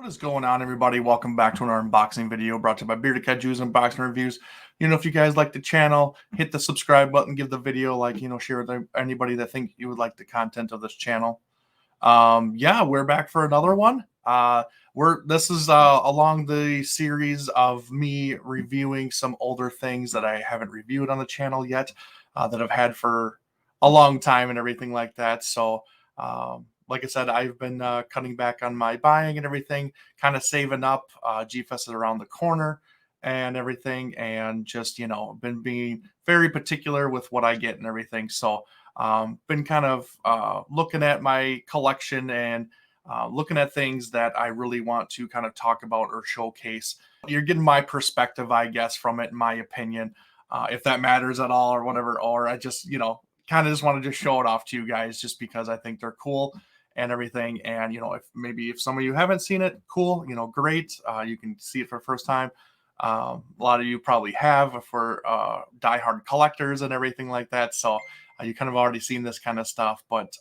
What is going on, everybody? Welcome back to another unboxing video brought to you by Bearded Cat Jews Unboxing Reviews. If you guys like the channel, hit the subscribe button, give the video share with anybody that think you would like the content of this channel. Yeah, we're back for another one. This is along the series of me reviewing some older things that I haven't reviewed on the channel yet, that I've had for a long time and everything like that. So, like I said, I've been cutting back on my buying and everything, kind of saving up. G-Fest is around the corner and everything, and just been being very particular with what I get and everything. So been kind of looking at my collection and looking at things that I really want to kind of talk about or showcase. You're getting my perspective, I guess, from it, in my opinion, if that matters at all or whatever. Or I just, kind of just want to just show it off to you guys just because I think they're cool and everything. And, if some of you haven't seen it, cool, great. You can see it for the first time. A lot of you probably have for diehard collectors and everything like that. So you kind of already seen this kind of stuff, but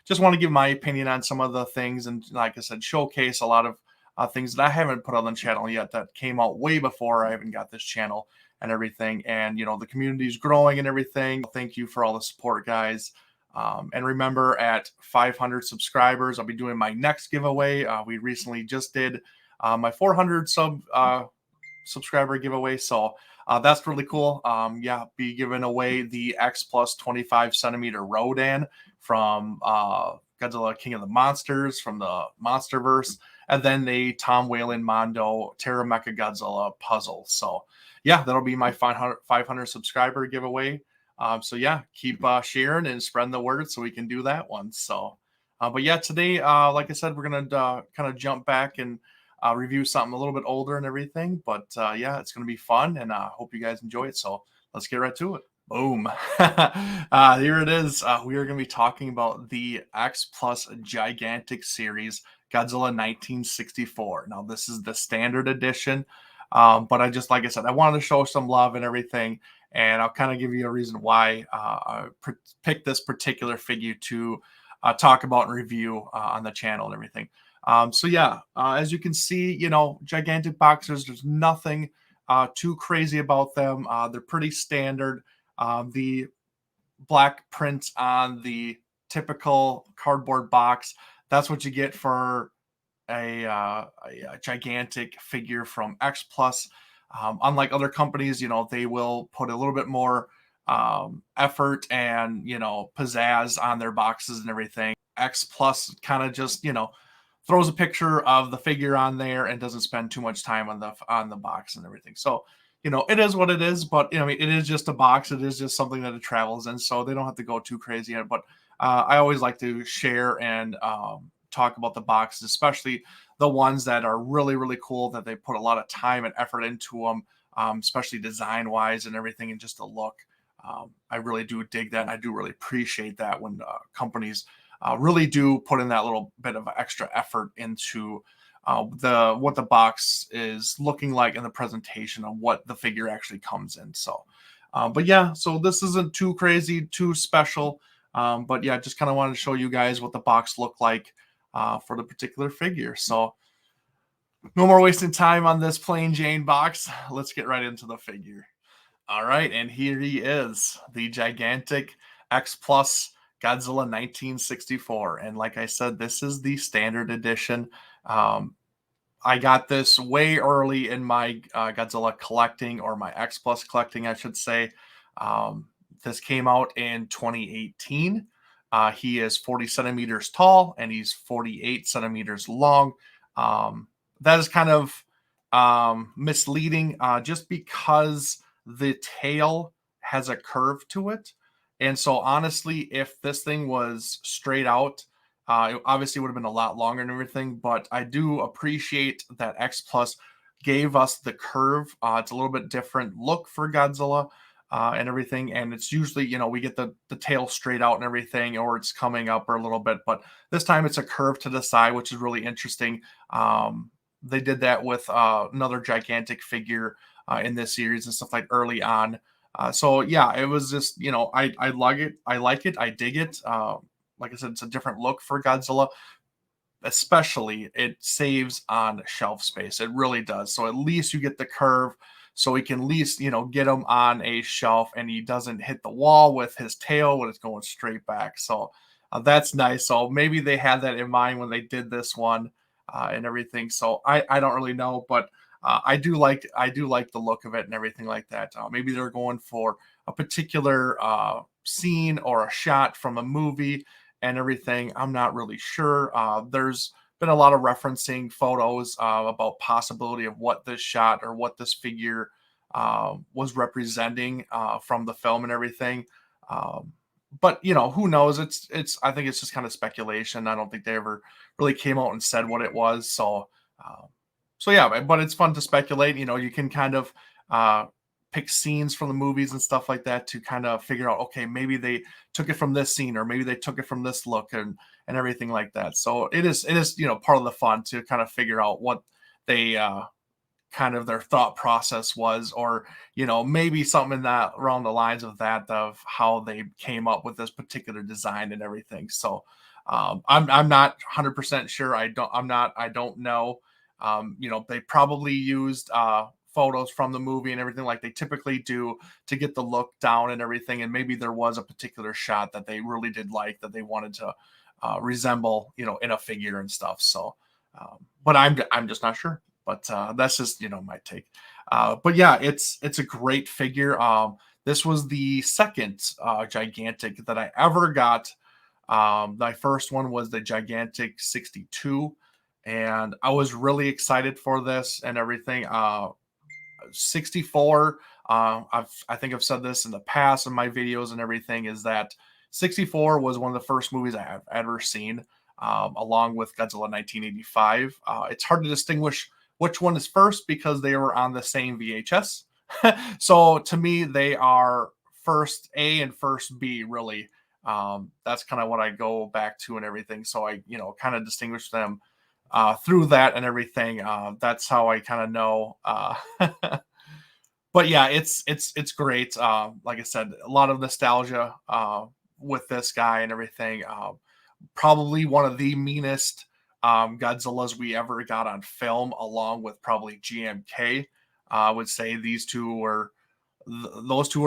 just want to give my opinion on some of the things. And like I said, showcase a lot of things that I haven't put on the channel yet that came out way before I even got this channel and everything. And, the community is growing and everything. Thank you for all the support, guys. And remember, at 500 subscribers, I'll be doing my next giveaway. We recently just did my 400 subscriber giveaway. So that's really cool. Yeah, be giving away the X Plus 25 centimeter Rodan from Godzilla King of the Monsters from the Monsterverse, and then the Tom Whalen Mondo Terra Mecha Godzilla puzzle. So yeah, that'll be my 500 subscriber giveaway. So yeah, keep sharing and spreading the word so we can do that one. So, but yeah, today, like I said, we're gonna kind of jump back and review something a little bit older and everything. But yeah, it's gonna be fun, and I hope you guys enjoy it. So let's get right to it. Boom. Here it is. We are going to be talking about the X Plus Gigantic Series Godzilla 1964. Now, this is the standard edition, but like I said, I wanted to show some love and everything, and I'll kind of give you a reason why I picked this particular figure to talk about and review on the channel and everything. So yeah, as you can see, gigantic boxers, there's nothing too crazy about them. They're pretty standard. The black print on the typical cardboard box, that's what you get for a gigantic figure from X Plus. Unlike other companies, they will put a little bit more effort and, pizzazz on their boxes and everything. X Plus kind of just, throws a picture of the figure on there and doesn't spend too much time on the box and everything. So, it is what it is, but it is just a box. It is just something that it travels in, so they don't have to go too crazy on it. But I always like to share and talk about the boxes, especially the ones that are really, really cool, that they put a lot of time and effort into them, especially design wise and everything, and just the look. I really do dig that. And I do really appreciate that when companies really do put in that little bit of extra effort into what the box is looking like in the presentation of what the figure actually comes in. So, but yeah, so this isn't too crazy, too special. But yeah, just kind of wanted to show you guys what the box looked like for the particular figure. So no more wasting time on this plain Jane box. Let's get right into the figure. All right, and here he is, the gigantic X Plus Godzilla 1964. And like I said, this is the standard edition. I got this way early in my Godzilla collecting, or my X Plus collecting, I should say. This came out in 2018. He is 40 centimeters tall and he's 48 centimeters long. That is kind of misleading just because the tail has a curve to it. And so honestly, if this thing was straight out, it obviously would have been a lot longer and everything, but I do appreciate that X Plus gave us the curve. It's a little bit different look for Godzilla and everything. And it's usually, we get the tail straight out and everything, or it's coming up or a little bit, but this time it's a curve to the side, which is really interesting. They did that with another gigantic figure in this series and stuff like early on. So yeah, it was just, I like it. I dig it. Like I said, it's a different look for Godzilla. especially, it saves on shelf space. It really does. So at least you get the curve, so he can at least, get him on a shelf and he doesn't hit the wall with his tail when it's going straight back. So that's nice. So maybe they had that in mind when they did this one and everything. So I don't really know, but I do like the look of it and everything like that. Maybe they're going for a particular scene or a shot from a movie and everything. I'm not really sure. There's been a lot of referencing photos about possibility of what this shot or what this figure was representing from the film and everything. But who knows? It's. I think it's just kind of speculation. I don't think they ever really came out and said what it was. Uh, so yeah, but it's fun to speculate. You can kind of uh, pick scenes from the movies and stuff like that to kind of figure out, okay, maybe they took it from this scene or maybe they took it from this look and everything like that. So it is part of the fun to kind of figure out what they kind of their thought process was, or maybe something in that around the lines of that, of how they came up with this particular design and everything. So I'm not 100% sure. I don't know. They probably used photos from the movie and everything like they typically do to get the look down and everything, and maybe there was a particular shot that they really did like, that they wanted to resemble in a figure and stuff. So but I'm just not sure. But that's just my take. But yeah, it's a great figure. This was the second gigantic that I ever got. My first one was the gigantic 62, and I was really excited for this and everything. 64. I think I've said this in the past in my videos and everything, is that 64 was one of the first movies I have ever seen, along with Godzilla 1985. It's hard to distinguish which one is first because they were on the same VHS. So to me, they are first A and first B, really. That's kind of what I go back to and everything. So I, kind of distinguish them through that and everything. That's how I kind of know. But yeah, it's great. Like I said, a lot of nostalgia with this guy and everything. Probably one of the meanest Godzillas we ever got on film, along with probably GMK. I would say those two were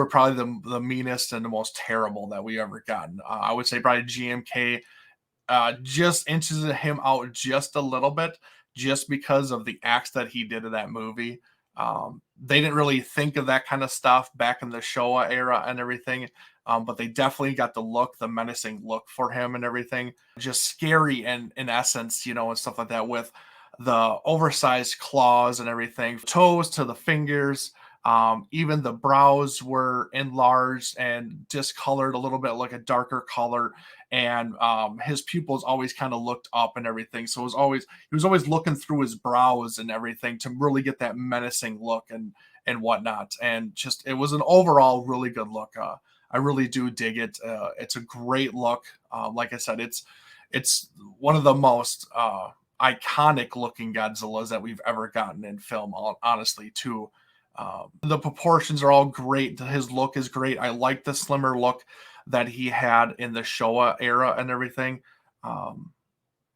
probably the meanest and the most terrible that we ever gotten. I would say probably GMK just inches him out just a little bit, just because of the acts that he did in that movie. They didn't really think of that kind of stuff back in the Showa era and everything, but they definitely got the menacing look for him and everything. Just scary and in essence, and stuff like that, with the oversized claws and everything, toes to the fingers. Even the brows were enlarged and discolored a little bit, like a darker color, and his pupils always kind of looked up and everything. So he was always looking through his brows and everything to really get that menacing look and whatnot. And just it was an overall really good look. I really do dig it. It's a great look. Like I said, it's one of the most iconic looking Godzillas that we've ever gotten in film. Honestly, too. The proportions are all great. His look is great. I like the slimmer look that he had in the Showa era and everything. And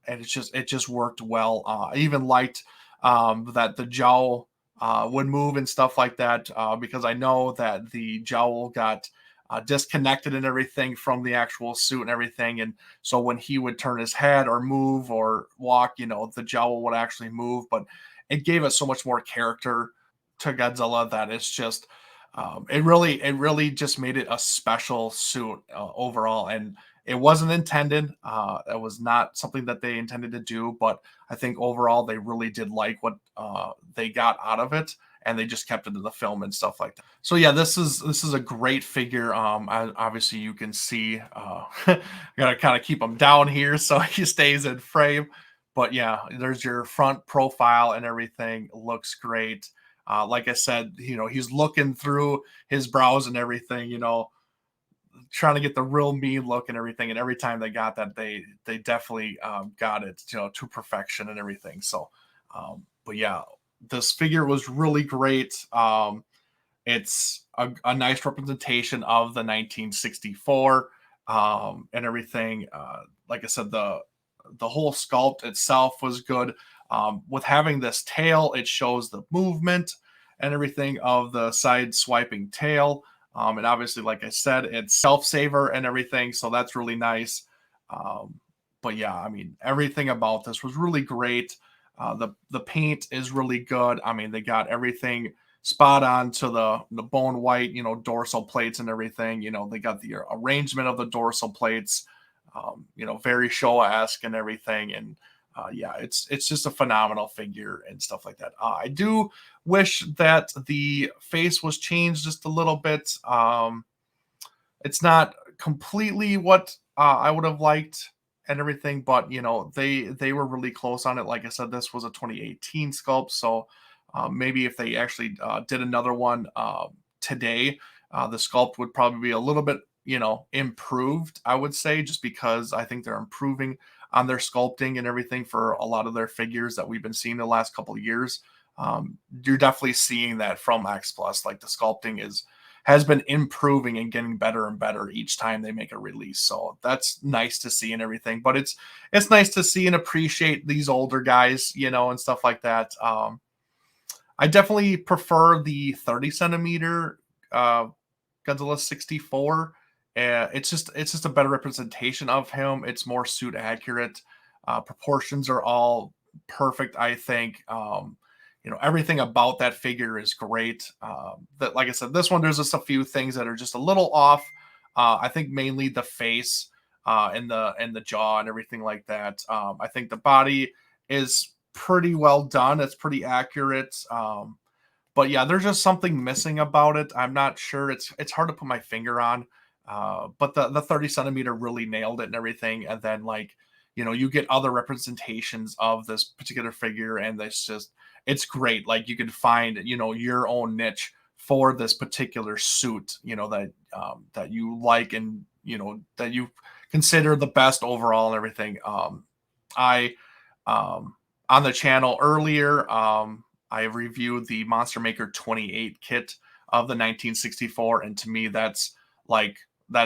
it just worked well. I even liked that the jowl would move and stuff like that, because I know that the jowl got disconnected and everything from the actual suit and everything. And so when he would turn his head or move or walk, the jowl would actually move. But it gave it so much more character to Godzilla that it's just it really just made it a special suit overall. And it wasn't intended. It was not something that they intended to do, but I think overall they really did like what they got out of it, and they just kept it in the film and stuff like that. So yeah, this is a great figure. Obviously you can see. I gotta kind of keep him down here so he stays in frame. But yeah, there's your front profile and everything. Looks great. Like I said, he's looking through his brows and everything, trying to get the real mean look and everything. And every time they got that, they definitely got it, to perfection and everything. So, but yeah, this figure was really great. It's a nice representation of the 1964 and everything. Like I said, the whole sculpt itself was good. With having this tail, it shows the movement and everything of the side swiping tail. And obviously, like I said, it's self saver and everything, so that's really nice. Um, but yeah, I mean, everything about this was really great. The paint is really good. I mean, they got everything spot on to the bone white, dorsal plates and everything. They got the arrangement of the dorsal plates, very Showa-esque and everything. And yeah, it's just a phenomenal figure and stuff like that. I do wish that the face was changed just a little bit. It's not completely what I would have liked and everything, but they were really close on it. Like I said, this was a 2018 sculpt, so maybe if they actually did another one today, the sculpt would probably be a little bit improved, I would say, just because I think they're improving on their sculpting and everything for a lot of their figures that we've been seeing the last couple of years. You're definitely seeing that from X Plus. Like the sculpting has been improving and getting better and better each time they make a release. So that's nice to see and everything. But it's nice to see and appreciate these older guys, and stuff like that. I definitely prefer the 30 centimeter Godzilla 64. It's just a better representation of him. It's more suit accurate. Proportions are all perfect, I think. Everything about that figure is great. That, like I said, this one, there's just a few things that are just a little off. I think mainly the face and the jaw and everything like that. I think the body is pretty well done. It's pretty accurate. But yeah, there's just something missing about it. I'm not sure. It's hard to put my finger on. But the 30 centimeter really nailed it and everything. And then you get other representations of this particular figure, and it's great. Like you can find your own niche for this particular suit, that you like and that you consider the best overall and everything. I On the channel earlier, I reviewed the Monster Maker 28 kit of the 1964, and to me, that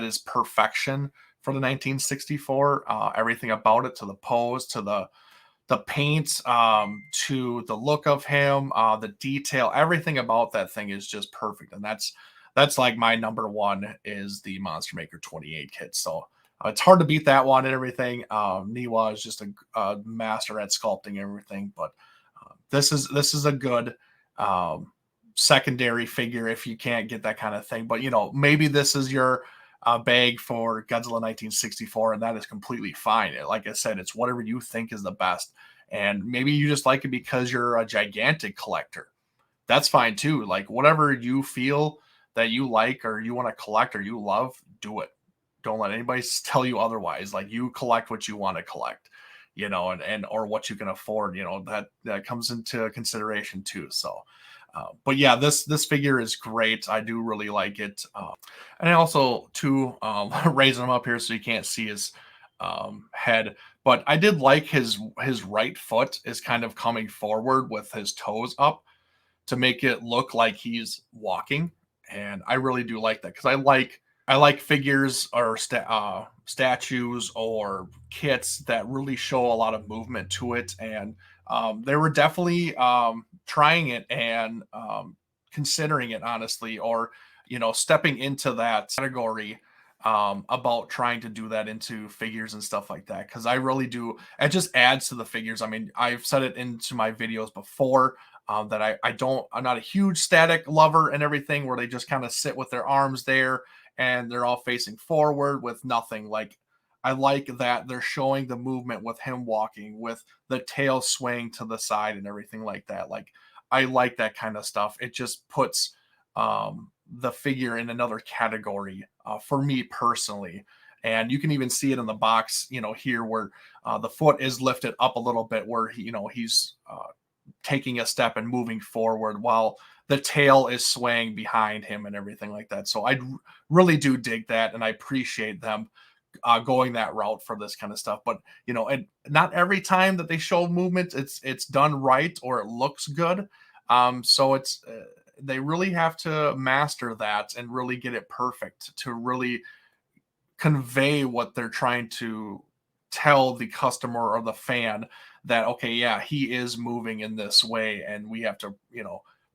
is perfection for the 1964. Everything about it, to the pose, to the paint, to the look of him, the detail, everything about that thing is just perfect, and that's like my number one is the Monster Maker 28 kit. So it's hard to beat that one and everything. Niwa is just a master at sculpting everything, but this is a good secondary figure if you can't get that kind of thing. But maybe this is your bag for Godzilla 1964, and that is completely fine. Like I said, it's whatever you think is the best, and maybe you just like it because you're a gigantic collector. That's fine too. Like whatever you feel that you like or you want to collect or you love, do it. Don't let anybody tell you otherwise. Like you collect what you want to collect, and or what you can afford. That comes into consideration too. So, but yeah, this figure is great. I do really like it. And I also too raising him up here so you can't see his head. But I did like his right foot is kind of coming forward with his toes up to make it look like he's walking, and I really do like that because I like figures or statues or kits that really show a lot of movement to it, and they were definitely trying it and considering it honestly, or stepping into that category about trying to do that into figures and stuff like that. Because I really do, it just adds to the figures. I mean, I've said it into my videos before. That I'm not a huge static lover and everything where they just kind of sit with their arms there and they're all facing forward with nothing. Like I like that they're showing the movement with him walking, with the tail swaying to the side and everything like that. Like I like that kind of stuff. It just puts the figure in another category for me personally. And you can even see it in the box, here where the foot is lifted up a little bit, where he's taking a step and moving forward while the tail is swaying behind him and everything like that. So I really do dig that, and I appreciate them going that route for this kind of stuff. But and not every time that they show movement, it's done right or it looks good. So they really have to master that and really get it perfect to really convey what they're trying to tell the customer or the fan that, okay, yeah, he is moving in this way, and we have to,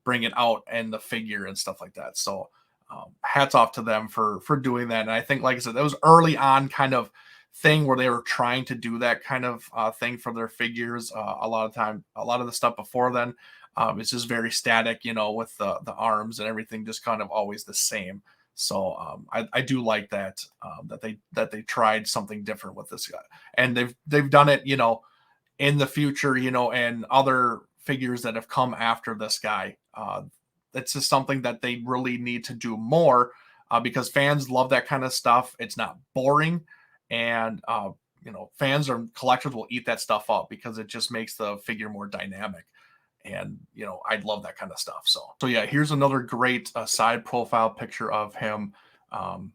bring it out in the figure and stuff like that. So hats off to them for doing that. And I think, like I said, that was early on kind of thing where they were trying to do that kind of thing for their figures. A lot of time, a lot of the stuff before then, it's just very static, with the arms and everything just kind of always the same. So I do like that, that they tried something different with this guy, and they've done it, in the future, and other figures that have come after this guy. It's just something that they really need to do more, because fans love that kind of stuff. It's not boring, and fans or collectors will eat that stuff up because it just makes the figure more dynamic. And I'd love that kind of stuff. So yeah, here's another great side profile picture of him. Um,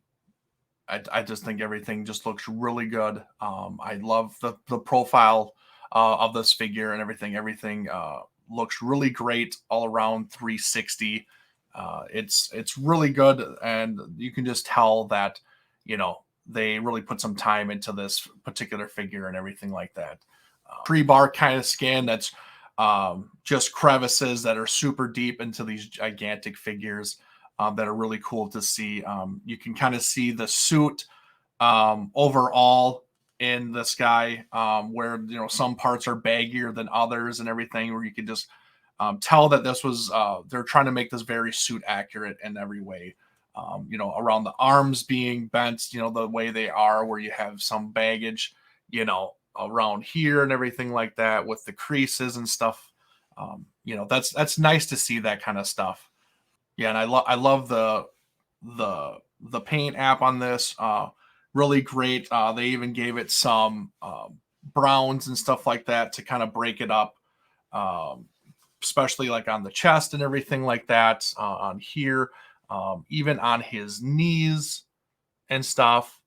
I just think everything just looks really good. I love the profile of this figure and everything. Everything looks really great all around 360. It's really good, and you can just tell that they really put some time into this particular figure and everything like that. Tree bark kind of skin that's just crevices that are super deep into these gigantic figures, that are really cool to see. You can kind of see the suit overall in this guy, where some parts are baggier than others and everything, where you can just tell that this was they're trying to make this very suit accurate in every way. Around the arms being bent, the way they are, where you have some baggage, around here and everything like that with the creases and stuff. That's nice to see that kind of stuff. Yeah, and I love the paint app on this. Really great. They even gave it some browns and stuff like that to kind of break it up, um, especially like on the chest and everything like that. On here, even on his knees and stuff.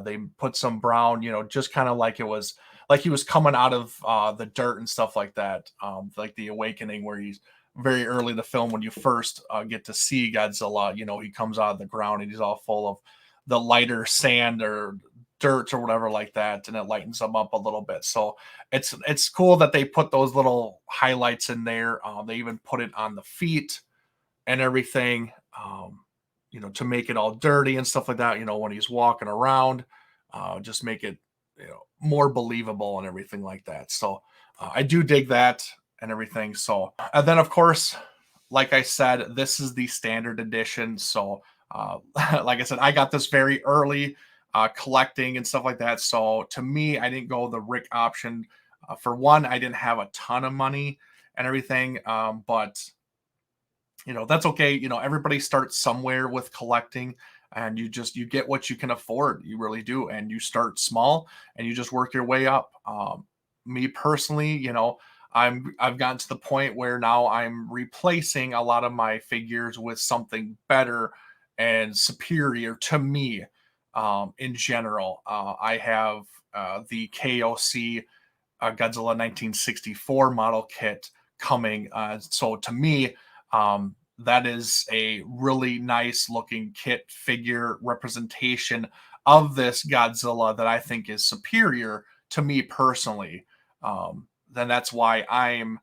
They put some brown, just kind of like it was like he was coming out of the dirt and stuff like that. Like the awakening, where he's very early in the film when you first get to see Godzilla. He comes out of the ground and he's all full of the lighter sand or dirt or whatever like that, and it lightens them up a little bit. So it's cool that they put those little highlights in there. They even put it on the feet and everything, to make it all dirty and stuff like that, when he's walking around, just make it, more believable and everything like that. So I do dig that and everything. So, and then of course, like I said, this is the standard edition. So, like I said, I got this very early, collecting and stuff like that. So to me, I didn't go the Rick option. For one, I didn't have a ton of money and everything, but that's okay. Everybody starts somewhere with collecting, and you get what you can afford. You really do. And you start small and you just work your way up. Me personally, I've gotten to the point where now I'm replacing a lot of my figures with something better and superior to me. In general, I have the KOC Godzilla 1964 model kit coming. So to me, that is a really nice looking kit figure representation of this Godzilla that I think is superior to me personally. Then that's why I'm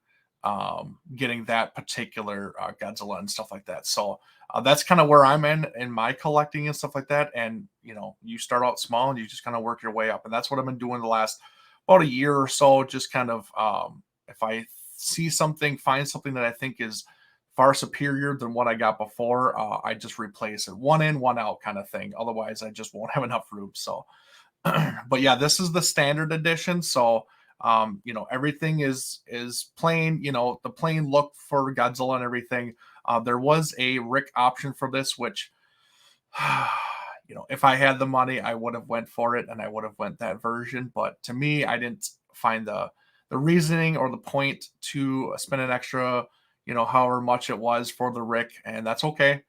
getting that particular Godzilla and stuff like that. So that's kind of where I'm in my collecting and stuff like that. And you start out small and you just kind of work your way up, and that's what I've been doing the last about a year or so. Just kind of, if I find something that I think is far superior than what I got before, I just replace it, one in, one out kind of thing. Otherwise, I just won't have enough room. So, but yeah, this is the standard edition. So, everything is plain. The plain look for Godzilla and everything. There was a Rick option for this, which, if I had the money, I would have went for it and I would have went that version. But to me, I didn't find the reasoning or the point to spend an extra, however much it was for the Rick, and that's okay.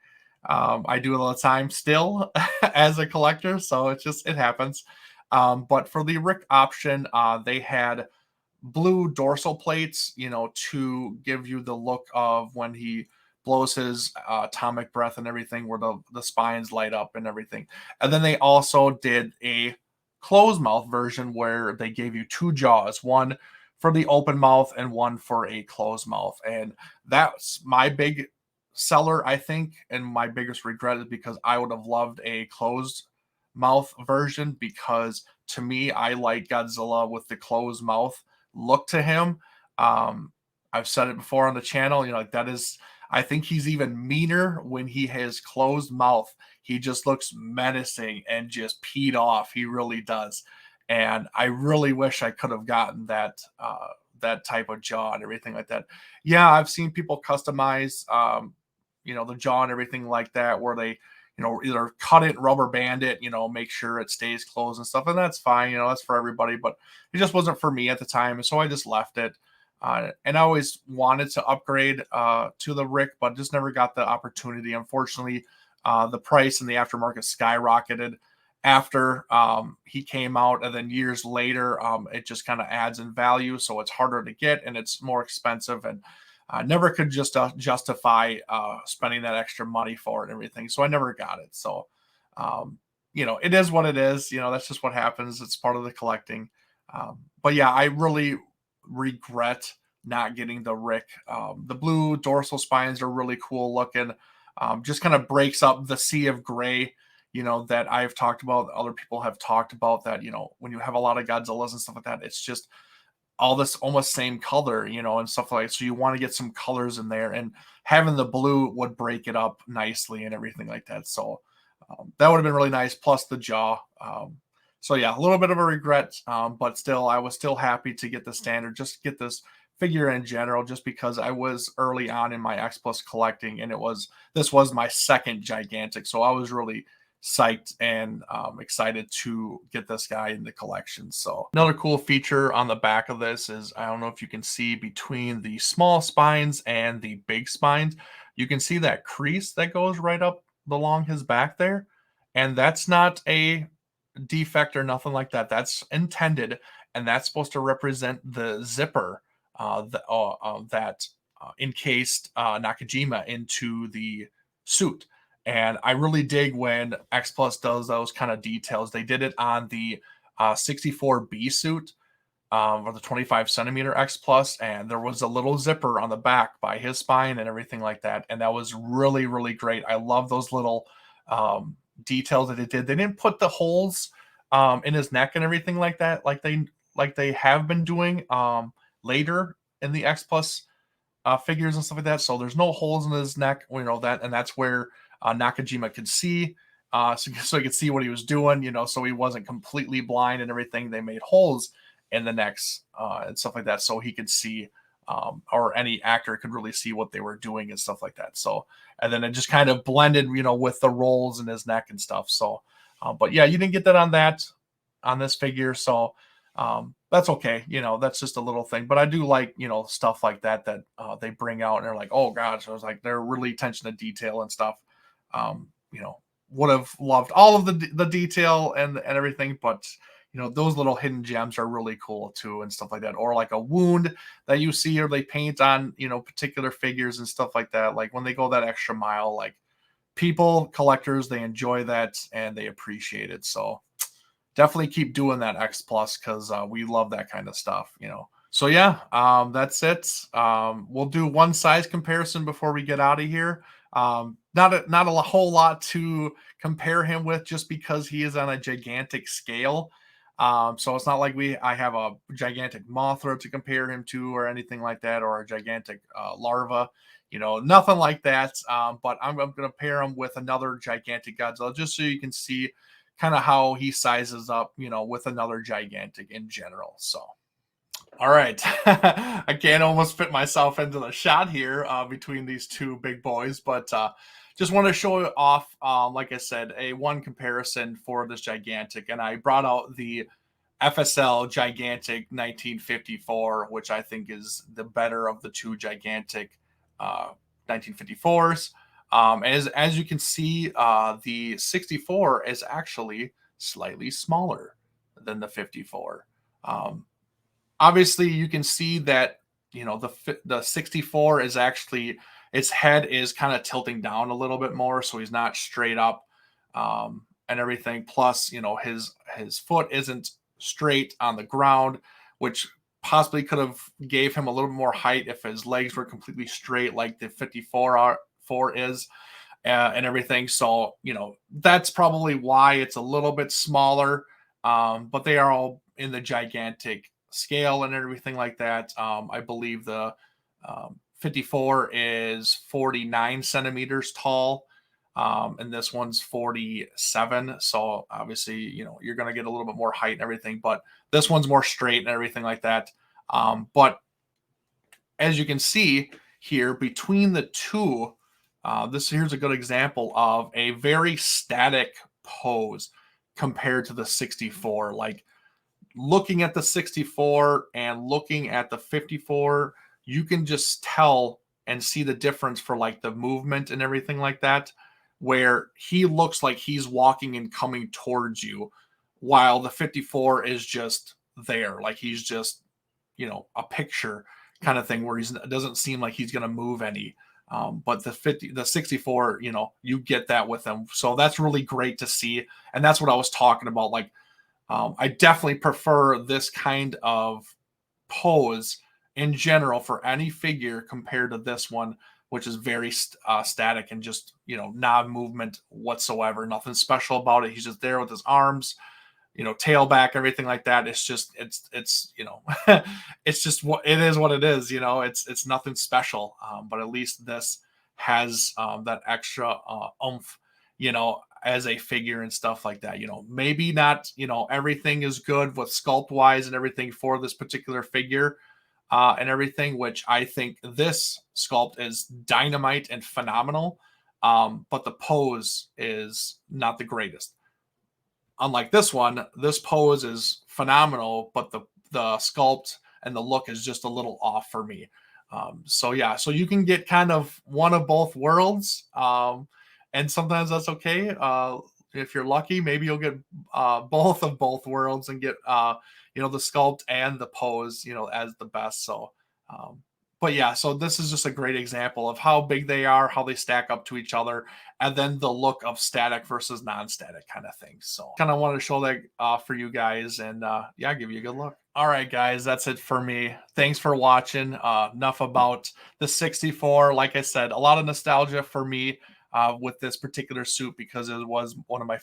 I do it all the time still as a collector, so it happens. But for the Rick option, they had blue dorsal plates, to give you the look of when he blows his atomic breath and everything, where the spines light up and everything. And then they also did a closed mouth version where they gave you two jaws, one for the open mouth and one for a closed mouth. And that's my big seller, I think, and my biggest regret is because I would have loved a closed mouth version, because to me, I like Godzilla with the closed mouth look to him. I've said it before on the channel, like that is, I think he's even meaner when he has closed mouth. He just looks menacing and just peed off. He really does. And I really wish I could have gotten that type of jaw and everything like that. Yeah, I've seen people customize, the jaw and everything like that, where they, either cut it, rubber band it, make sure it stays closed and stuff. And that's fine. That's for everybody, but it just wasn't for me at the time. And so I just left it. And I always wanted to upgrade to the Rick, but just never got the opportunity. Unfortunately, the price in the aftermarket skyrocketed after he came out, and then years later, it just kind of adds in value. So it's harder to get and it's more expensive. And I never could just justify spending that extra money for it and everything. So I never got it. So, it is what it is. That's just what happens. It's part of the collecting. But yeah, I really regret not getting the Rick. The blue dorsal spines are really cool looking. Just kind of breaks up the sea of gray, that I've talked about. Other people have talked about that, when you have a lot of Godzillas and stuff like that, it's just all this almost same color, and stuff like that. So you want to get some colors in there, and having the blue would break it up nicely and everything like that. So that would have been really nice. Plus the jaw. So yeah, a little bit of a regret, but still, I was still happy to get the standard, just get this figure in general, just because I was early on in my X Plus collecting, and this was my second gigantic, so I was really psyched and excited to get this guy in the collection. So another cool feature on the back of this is, I don't know if you can see between the small spines and the big spines, you can see that crease that goes right up along his back there, and that's not a defect or nothing like that. That's intended, and that's supposed to represent the zipper that encased Nakajima into the suit. And I really dig when X Plus does those kind of details. They did it on the 64B suit, or the 25 centimeter X Plus, and there was a little zipper on the back by his spine and everything like that. And that was really, really great. I love those little details that it did. They didn't put the holes in his neck and everything like that, like they have been doing later in the X Plus figures and stuff like that. So there's no holes in his neck, that, and that's where Nakajima could see, so he could see what he was doing, so he wasn't completely blind and everything. They made holes in the necks and stuff like that, so he could see, or any actor could really see what they were doing and stuff like that. So, and then it just kind of blended, with the rolls in his neck and stuff. So, but yeah, you didn't get that on this figure, so that's okay. That's just a little thing. But I do like, stuff like that they bring out and they're like, oh gosh, I was like, they're really attention to detail and stuff. Would have loved all of the detail and everything, but those little hidden gems are really cool too and stuff like that. Or like a wound that you see, or they paint on, particular figures and stuff like that. Like when they go that extra mile, like collectors, they enjoy that and they appreciate it. So definitely keep doing that, X Plus, because we love that kind of stuff, So yeah, that's it. We'll do one size comparison before we get out of here. Not a whole lot to compare him with, just because he is on a gigantic scale. So it's not like I have a gigantic Mothra to compare him to or anything like that, or a gigantic larva, nothing like that. But I'm going to pair him with another gigantic Godzilla, just so you can see kind of how he sizes up, with another gigantic in general. So, all right. I can't almost fit myself into the shot here between these two big boys, but just want to show it off, like I said, a one comparison for this gigantic. And I brought out the FSL Gigantic 1954, which I think is the better of the two gigantic 1954s. As you can see, the 64 is actually slightly smaller than the 54. Obviously, you can see that the 64 is actually, its head is kind of tilting down a little bit more, so he's not straight up and everything. Plus, his his foot isn't straight on the ground, which possibly could have gave him a little bit more height if his legs were completely straight like the 54 is, and everything. So, that's probably why it's a little bit smaller. But they are all in the gigantic scale and everything like that. I believe the 54 is 49 centimeters tall. And this one's 47. So obviously, you're going to get a little bit more height and everything, but this one's more straight and everything like that. But as you can see here between the two, here's a good example of a very static pose compared to the 64. Like, looking at the 64 and looking at the 54, you can just tell and see the difference for like the movement and everything like that, where he looks like he's walking and coming towards you, while the 54 is just there. Like, he's just, a picture kind of thing where it doesn't seem like he's going to move any. But the 64, you get that with him. So that's really great to see. And that's what I was talking about. Like, I definitely prefer this kind of pose in general for any figure compared to this one, which is very static and just, non-movement whatsoever. Nothing special about it. He's just there with his arms, tail back, everything like that. It's just, it's it's just what it is, what it is, it's nothing special. But at least this has that extra oomph, as a figure and stuff like that. Maybe not, everything is good with sculpt wise and everything for this particular figure and everything, which I think this sculpt is dynamite and phenomenal. But the pose is not the greatest. Unlike this one, this pose is phenomenal, but the sculpt and the look is just a little off for me. So yeah, so you can get kind of one of both worlds. And sometimes that's okay. If you're lucky, maybe you'll get both of both worlds and get the sculpt and the pose, as the best. So, but yeah, so this is just a great example of how big they are, how they stack up to each other, and then the look of static versus non-static kind of thing. So, kind of wanted to show that for you guys, and yeah, give you a good look. All right, guys, that's it for me. Thanks for watching. Enough about the 64. Like I said, a lot of nostalgia for me with this particular suit because it was one of my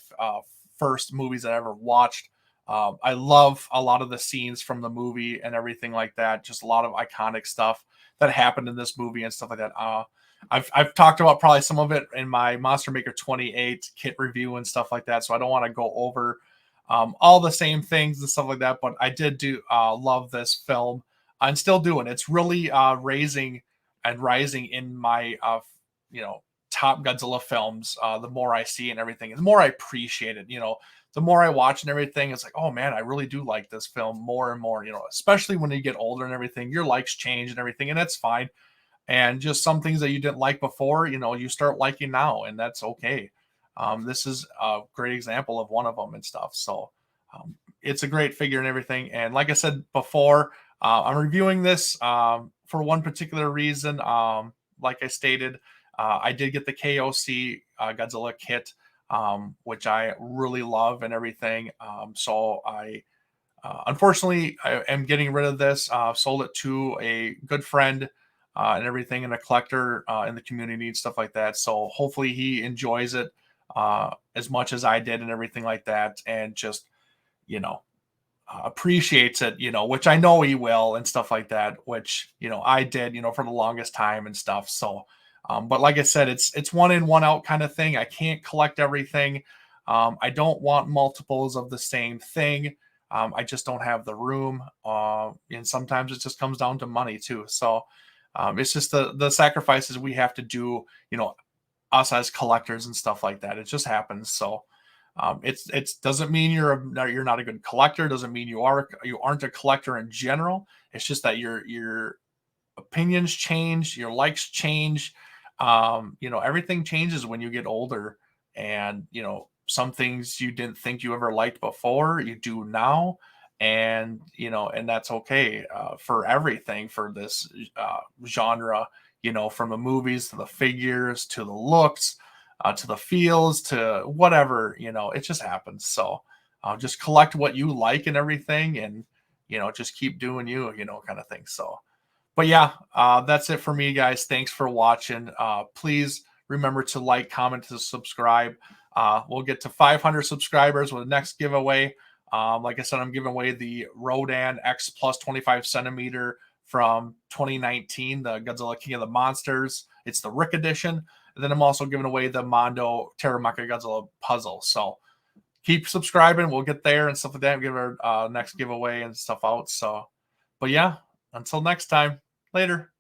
first movies that I ever watched. I love a lot of the scenes from the movie and everything like that. Just a lot of iconic stuff that happened in this movie and stuff like that. I've talked about probably some of it in my Monster Maker 28 kit review and stuff like that, so I don't want to go over all the same things and stuff like that. But I did love this film and still doing. It's really raising and rising in my top Godzilla films. The more I see and everything, and the more I appreciate it. The more I watch and everything, it's like, oh man, I really do like this film more and more. Especially when you get older and everything, your likes change and everything, and that's fine. And just some things that you didn't like before, you start liking now, and that's okay. This is a great example of one of them and stuff. So it's a great figure and everything. And like I said before, I'm reviewing this for one particular reason. Like I stated, I did get the KOC Godzilla kit, which I really love and everything. So I unfortunately I am getting rid of this. Sold it to a good friend and everything, and a collector in the community and stuff like that. So hopefully he enjoys it as much as I did and everything like that, and just appreciates it, which I know he will and stuff like that, which I did, for the longest time and stuff. So but like I said, it's one in, one out kind of thing. I can't collect everything. I don't want multiples of the same thing. I just don't have the room. And sometimes it just comes down to money too. So it's just the sacrifices we have to do, us as collectors and stuff like that. It just happens. So it doesn't mean you're not a good collector. Doesn't mean you aren't a collector in general. It's just that your opinions change, your likes change. Everything changes when you get older, and some things you didn't think you ever liked before, you do now. And and that's okay for everything for this genre, from the movies to the figures to the looks to the feels to whatever, it just happens. So just collect what you like and everything, and just keep doing you, kind of thing. So, but yeah, that's it for me, guys. Thanks for watching. Please remember to like, comment, to subscribe. We'll get to 500 subscribers with the next giveaway. Like I said, I'm giving away the Rodan X Plus 25 centimeter from 2019, the Godzilla King of the Monsters. It's the Rick edition. And then I'm also giving away the Mondo Terra Mecha Godzilla puzzle. So keep subscribing. We'll get there and stuff like that. We'll give our next giveaway and stuff out. So, but yeah, until next time, later.